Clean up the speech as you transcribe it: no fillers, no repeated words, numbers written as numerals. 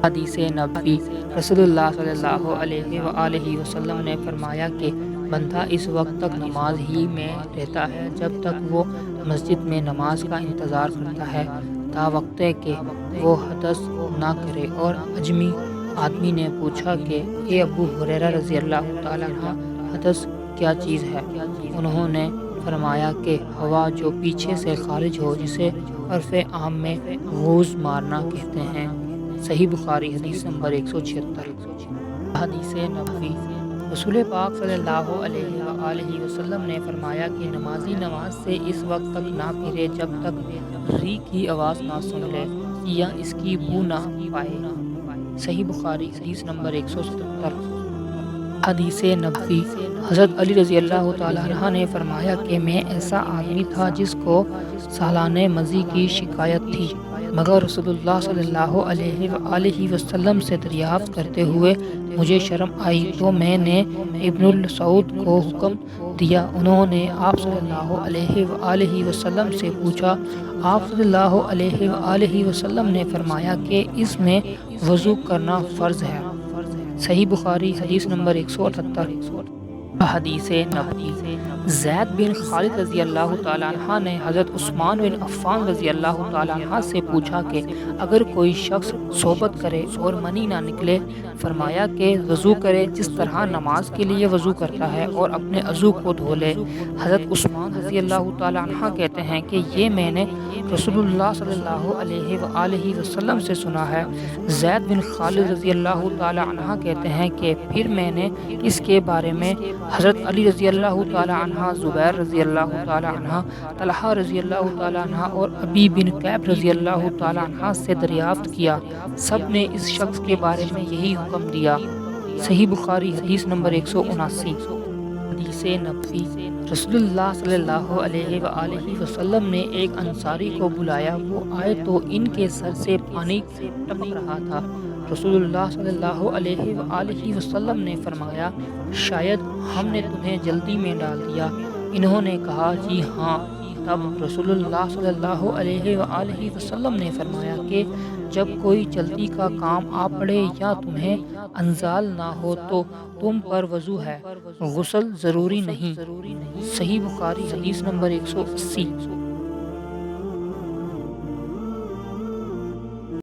حدیث نبوی رسول اللہ صلی اللہ علیہ وآلہ وسلم نے فرمایا کہ بندہ اس وقت تک نماز ہی میں رہتا ہے جب تک وہ مسجد میں نماز کا انتظار کرتا ہے تا وقت کہ وہ حدث نہ کرے۔ اور اجمی آدمی نے پوچھا کہ اے ابو ہریرہ رضی اللہ تعالیٰ عنہ، حدث کیا چیز ہے؟ انہوں نے فرمایا کہ ہوا جو پیچھے سے خارج ہو، جسے عرف عام میں غوز مارنا کہتے ہیں۔ صحیح بخاری حدیث نمبر 176۔ حدیث نبوی رسول پاک صلی اللہ علیہ وآلہ وسلم نے فرمایا کہ نمازی نماز سے اس وقت تک نہ پھرے جب تک ری کی آواز نہ سن لے یا اس کی بو نہ پائے۔ صحیح بخاری حدیث نمبر 177۔ حدیث نبوی حضرت علی رضی اللہ تعالیٰ عنہ نے فرمایا کہ میں ایسا آدمی تھا جس کو سالانہ مزی کی شکایت تھی، مگر رسول اللہ صلی اللہ علیہ وآلہ وسلم سے دریافت کرتے ہوئے مجھے شرم آئی تو میں نے ابن مسعود کو حکم دیا۔ انہوں نے آپ صلی اللہ علیہ وآلہ وسلم سے پوچھا۔ آپ صلی اللہ علیہ وآلہ وسلم نے فرمایا کہ اس میں وضو کرنا فرض ہے۔ صحیح بخاری حدیث نمبر 178۔ حدیث نبوی زید بن خالد رضی اللہ تعالیٰ عنہ نے حضرت عثمان بن عفان رضی اللہ تعالیٰ عنہ سے پوچھا کہ اگر کوئی شخص صحبت کرے اور منی نہ نکلے، فرمایا کہ وضو کرے جس طرح نماز کے لیے وضو کرتا ہے اور اپنے عضو کو دھو لے۔ حضرت عثمان رضی اللہ تعالیٰ عنہ کہتے ہیں کہ یہ میں نے رسول اللہ صلی اللہ علیہ وآلہ وسلم سے سنا ہے۔ زید بن خالد رضی اللہ تعالیٰ عنہ کہتے ہیں کہ پھر میں نے اس کے بارے میں حضرت علی رضی اللہ تعالیٰ عنہ، زبیر رضی اللہ تعالیٰ عنہ، طلحہ رضی اللہ تعالیٰ عنہ اور ابی بن کعب رضی اللہ تعالیٰ عنہ سے دریافت کیا، سب نے اس شخص کے بارے میں یہی حکم دیا۔ صحیح بخاری حدیث نمبر 179۔ حدیث نبوی رسول اللہ صلی اللہ علیہ وآلہ وسلم نے ایک انصاری کو بلایا، وہ آئے تو ان کے سر سے پانی ٹپک رہا تھا۔ رسول اللہ صلی اللہ علیہ وآلہ وسلم نے فرمایا شاید ہم نے تمہیں جلدی میں ڈال دیا۔ انہوں نے کہا جی ہاں۔ تب رسول اللہ صلی اللہ علیہ وآلہ وسلم نے فرمایا کہ جب کوئی جلدی کا کام آ پڑے یا تمہیں انزال نہ ہو تو تم پر وضو ہے، غسل ضروری نہیں۔ صحیح بخاری حدیث نمبر 180۔